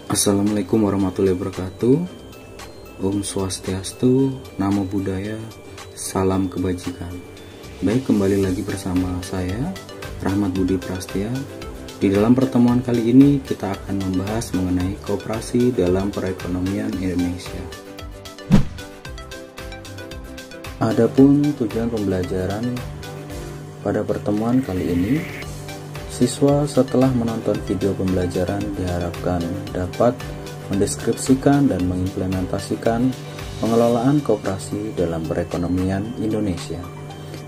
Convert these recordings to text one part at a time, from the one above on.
Assalamualaikum warahmatullahi wabarakatuh. Om Swastiastu, Namo Buddhaya, salam kebajikan. Baik, kembali lagi bersama saya Rahmat Budi Prastia. Di dalam pertemuan kali ini kita akan membahas mengenai koperasi dalam perekonomian Indonesia. Adapun tujuan pembelajaran pada pertemuan kali ini, siswa setelah menonton video pembelajaran diharapkan dapat mendeskripsikan dan mengimplementasikan pengelolaan koperasi dalam perekonomian Indonesia,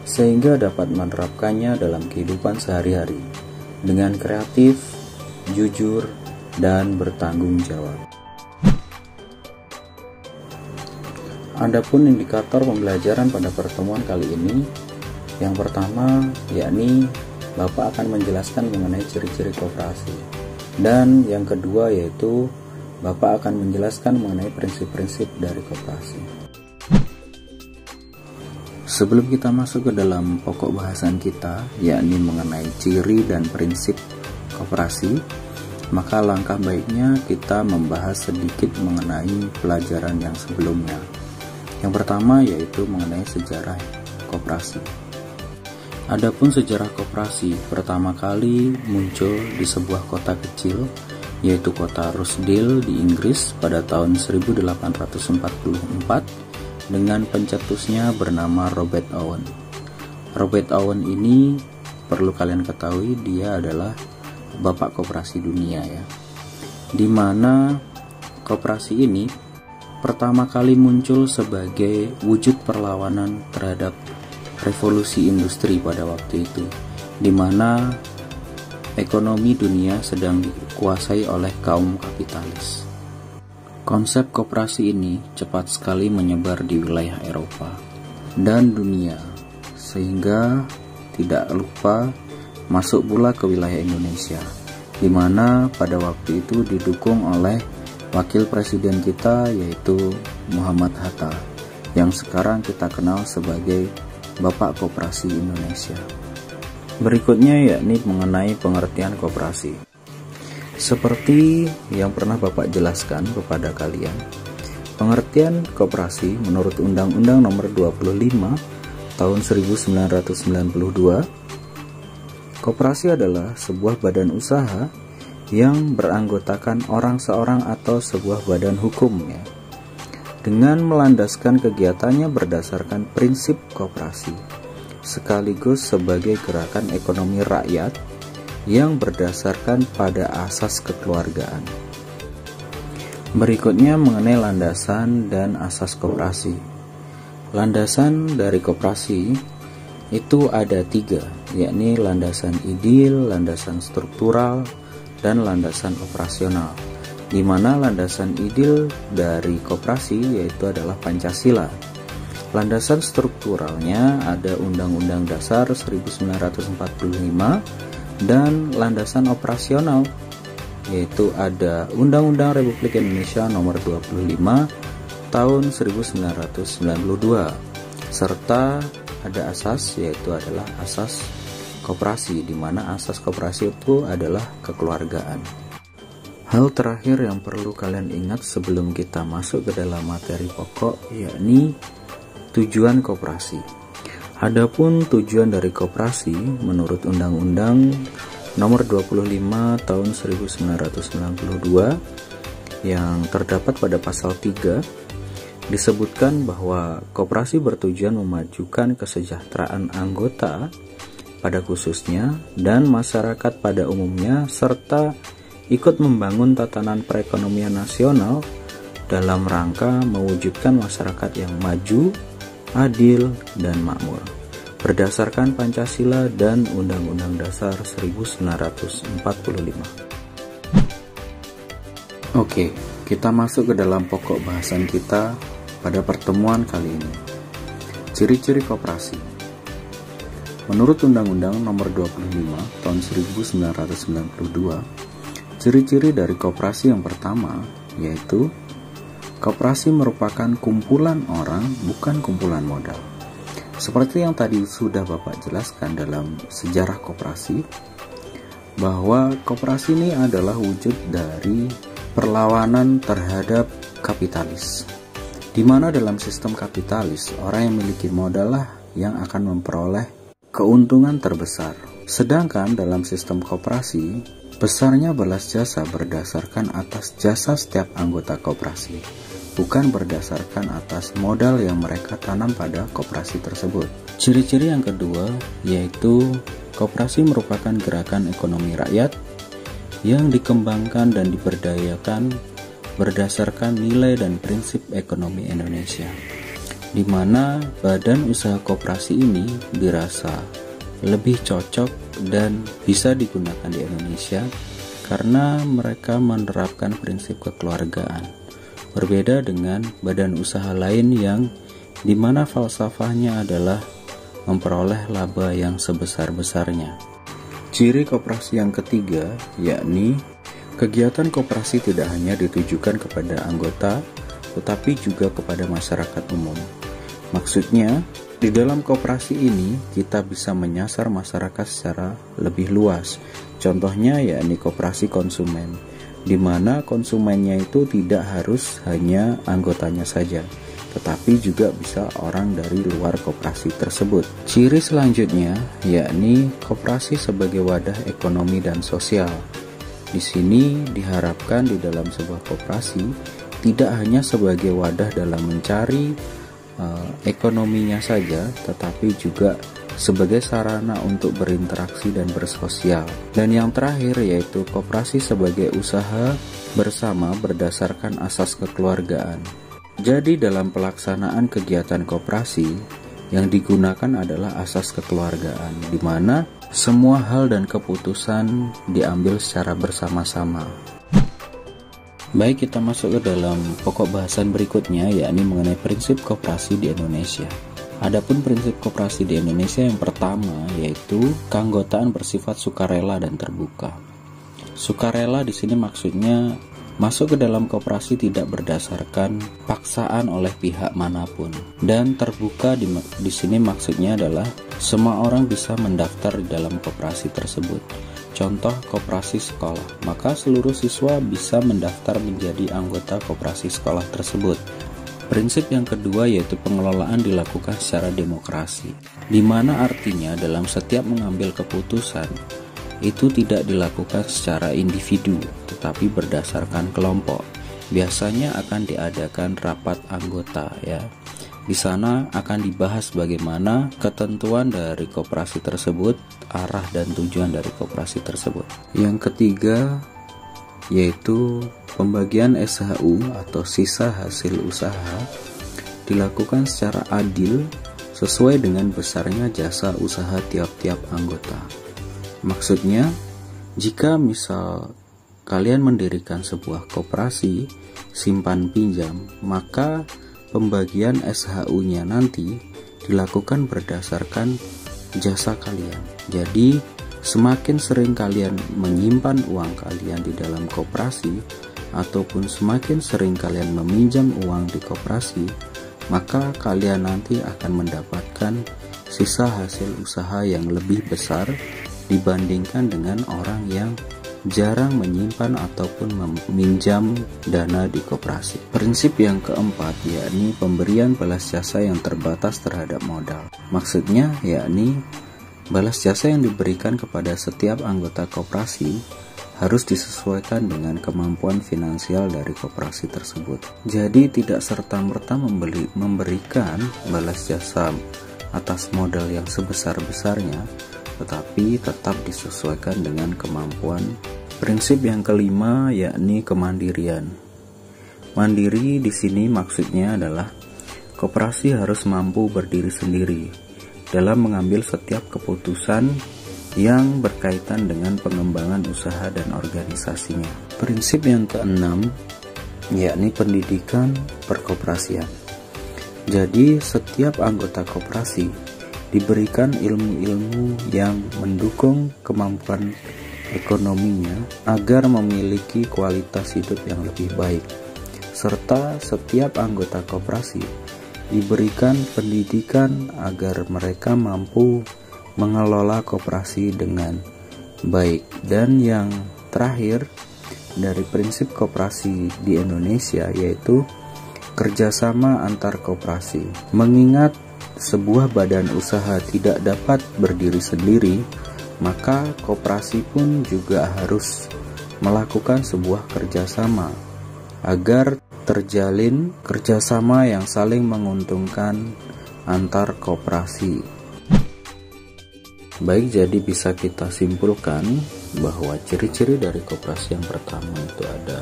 sehingga dapat menerapkannya dalam kehidupan sehari-hari dengan kreatif, jujur, dan bertanggung jawab. Adapun indikator pembelajaran pada pertemuan kali ini, yang pertama yakni Bapak akan menjelaskan mengenai ciri-ciri koperasi, dan yang kedua yaitu Bapak akan menjelaskan mengenai prinsip-prinsip dari koperasi. Sebelum kita masuk ke dalam pokok bahasan kita, yakni mengenai ciri dan prinsip koperasi, maka langkah baiknya kita membahas sedikit mengenai pelajaran yang sebelumnya. Yang pertama yaitu mengenai sejarah koperasi. Adapun sejarah koperasi pertama kali muncul di sebuah kota kecil, yaitu kota Rochdale di Inggris pada tahun 1844 dengan pencetusnya bernama Robert Owen. Robert Owen ini perlu kalian ketahui dia adalah bapak koperasi dunia ya. Di mana koperasi ini pertama kali muncul sebagai wujud perlawanan terhadap revolusi industri pada waktu itu, di mana ekonomi dunia sedang dikuasai oleh kaum kapitalis. Konsep koperasi ini cepat sekali menyebar di wilayah Eropa dan dunia, sehingga tidak lupa masuk pula ke wilayah Indonesia, di mana pada waktu itu didukung oleh wakil presiden kita yaitu Muhammad Hatta, yang sekarang kita kenal sebagai Bapak Koperasi Indonesia. Berikutnya yakni mengenai pengertian koperasi. Seperti yang pernah Bapak jelaskan kepada kalian, pengertian koperasi menurut Undang-Undang Nomor 25 Tahun 1992, koperasi adalah sebuah badan usaha yang beranggotakan orang seorang atau sebuah badan hukumnya, dengan melandaskan kegiatannya berdasarkan prinsip koperasi, sekaligus sebagai gerakan ekonomi rakyat yang berdasarkan pada asas kekeluargaan. Berikutnya mengenai landasan dan asas koperasi. Landasan dari koperasi itu ada 3, yakni landasan ideal, landasan struktural, dan landasan operasional, di mana landasan ideal dari koperasi yaitu adalah Pancasila. Landasan strukturalnya ada Undang-Undang Dasar 1945, dan landasan operasional yaitu ada Undang-Undang Republik Indonesia Nomor 25 Tahun 1992, serta ada asas yaitu adalah asas koperasi, di mana asas koperasi itu adalah kekeluargaan. Hal terakhir yang perlu kalian ingat sebelum kita masuk ke dalam materi pokok yakni tujuan koperasi. Adapun tujuan dari koperasi menurut Undang-Undang Nomor 25 Tahun 1992 yang terdapat pada pasal 3 disebutkan bahwa koperasi bertujuan memajukan kesejahteraan anggota pada khususnya dan masyarakat pada umumnya, serta ikut membangun tatanan perekonomian nasional dalam rangka mewujudkan masyarakat yang maju, adil, dan makmur berdasarkan Pancasila dan Undang-Undang Dasar 1945. Oke, kita masuk ke dalam pokok bahasan kita pada pertemuan kali ini. Ciri-ciri koperasi. Menurut Undang-Undang Nomor 25 Tahun 1992, Ciri-ciri dari koperasi yang pertama yaitu koperasi merupakan kumpulan orang, bukan kumpulan modal. Seperti yang tadi sudah Bapak jelaskan dalam sejarah koperasi, bahwa koperasi ini adalah wujud dari perlawanan terhadap kapitalis, di mana dalam sistem kapitalis orang yang memiliki modal lah yang akan memperoleh keuntungan terbesar. Sedangkan dalam sistem koperasi, besarnya balas jasa berdasarkan atas jasa setiap anggota koperasi, bukan berdasarkan atas modal yang mereka tanam pada koperasi tersebut. Ciri-ciri yang kedua yaitu koperasi merupakan gerakan ekonomi rakyat yang dikembangkan dan diberdayakan berdasarkan nilai dan prinsip ekonomi Indonesia, di mana badan usaha koperasi ini dirasa lebih cocok dan bisa digunakan di Indonesia karena mereka menerapkan prinsip kekeluargaan. Berbeda dengan badan usaha lain yang dimana falsafahnya adalah memperoleh laba yang sebesar-besarnya. Ciri koperasi yang ketiga yakni kegiatan koperasi tidak hanya ditujukan kepada anggota tetapi juga kepada masyarakat umum. Maksudnya, di dalam koperasi ini kita bisa menyasar masyarakat secara lebih luas. Contohnya yakni koperasi konsumen, di mana konsumennya itu tidak harus hanya anggotanya saja, tetapi juga bisa orang dari luar koperasi tersebut. Ciri selanjutnya yakni koperasi sebagai wadah ekonomi dan sosial. Di sini diharapkan di dalam sebuah koperasi tidak hanya sebagai wadah dalam mencari ekonominya saja, tetapi juga sebagai sarana untuk berinteraksi dan bersosial. Dan yang terakhir yaitu koperasi sebagai usaha bersama berdasarkan asas kekeluargaan. Jadi dalam pelaksanaan kegiatan koperasi yang digunakan adalah asas kekeluargaan, di mana semua hal dan keputusan diambil secara bersama-sama. Baik, kita masuk ke dalam pokok bahasan berikutnya, yakni mengenai prinsip koperasi di Indonesia. Adapun prinsip koperasi di Indonesia yang pertama yaitu keanggotaan bersifat sukarela dan terbuka. Sukarela di sini maksudnya masuk ke dalam koperasi tidak berdasarkan paksaan oleh pihak manapun, dan terbuka di sini maksudnya adalah semua orang bisa mendaftar di dalam koperasi tersebut. Contoh koperasi sekolah, maka seluruh siswa bisa mendaftar menjadi anggota koperasi sekolah tersebut. Prinsip yang kedua yaitu pengelolaan dilakukan secara demokrasi, di mana artinya dalam setiap mengambil keputusan itu tidak dilakukan secara individu, tetapi berdasarkan kelompok. Biasanya akan diadakan rapat anggota ya. Di sana akan dibahas bagaimana ketentuan dari koperasi tersebut, arah dan tujuan dari koperasi tersebut. Yang ketiga yaitu pembagian SHU atau sisa hasil usaha dilakukan secara adil sesuai dengan besarnya jasa usaha tiap-tiap anggota. Maksudnya, jika misal kalian mendirikan sebuah koperasi simpan pinjam, maka pembagian SHU-nya nanti dilakukan berdasarkan jasa kalian. Jadi, semakin sering kalian menyimpan uang kalian di dalam koperasi ataupun semakin sering kalian meminjam uang di koperasi, maka kalian nanti akan mendapatkan sisa hasil usaha yang lebih besar dibandingkan dengan orang yang jarang menyimpan ataupun meminjam dana di koperasi. Prinsip yang keempat yakni pemberian balas jasa yang terbatas terhadap modal. Maksudnya yakni balas jasa yang diberikan kepada setiap anggota koperasi harus disesuaikan dengan kemampuan finansial dari koperasi tersebut. Jadi tidak serta-merta memberikan balas jasa atas modal yang sebesar-besarnya, tetapi tetap disesuaikan dengan kemampuan. Prinsip yang kelima yakni kemandirian. Mandiri di sini maksudnya adalah koperasi harus mampu berdiri sendiri dalam mengambil setiap keputusan yang berkaitan dengan pengembangan usaha dan organisasinya. Prinsip yang keenam yakni pendidikan perkoperasian. Jadi setiap anggota koperasi diberikan ilmu-ilmu yang mendukung kemampuan ekonominya agar memiliki kualitas hidup yang lebih baik, serta setiap anggota koperasi diberikan pendidikan agar mereka mampu mengelola koperasi dengan baik. Dan yang terakhir dari prinsip koperasi di Indonesia yaitu kerjasama antar koperasi. Mengingat sebuah badan usaha tidak dapat berdiri sendiri, maka koperasi pun juga harus melakukan sebuah kerjasama agar terjalin kerjasama yang saling menguntungkan antar koperasi. Baik, jadi bisa kita simpulkan bahwa ciri-ciri dari koperasi yang pertama itu ada: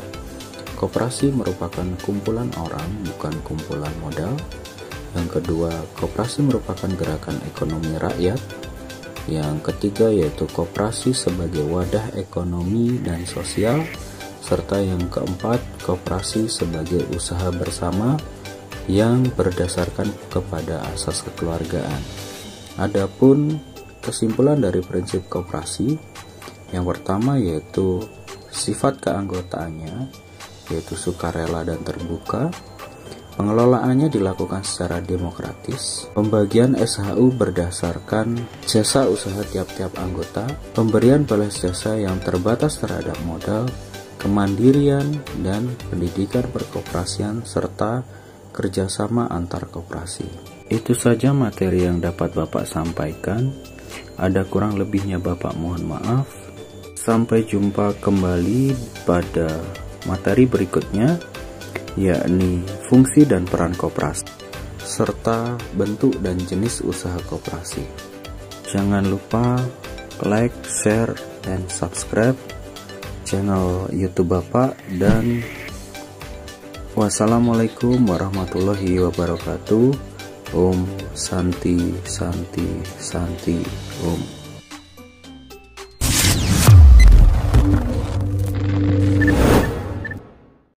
koperasi merupakan kumpulan orang, bukan kumpulan modal. Yang kedua, koperasi merupakan gerakan ekonomi rakyat. Yang ketiga yaitu koperasi sebagai wadah ekonomi dan sosial. Serta yang keempat, koperasi sebagai usaha bersama yang berdasarkan kepada asas kekeluargaan. Adapun kesimpulan dari prinsip koperasi, yang pertama yaitu sifat keanggotaannya, yaitu sukarela dan terbuka. Pengelolaannya dilakukan secara demokratis. Pembagian SHU berdasarkan jasa usaha tiap-tiap anggota. Pemberian balas jasa yang terbatas terhadap modal, kemandirian dan pendidikan perkoperasian, serta kerjasama antar koperasi. Itu saja materi yang dapat Bapak sampaikan. Ada kurang lebihnya Bapak mohon maaf. Sampai jumpa kembali pada materi berikutnya, yakni fungsi dan peran koperasi, serta bentuk dan jenis usaha koperasi. Jangan lupa like, share, dan subscribe channel YouTube Bapak. Dan wassalamualaikum warahmatullahi wabarakatuh. Om Santi Santi Santi Om.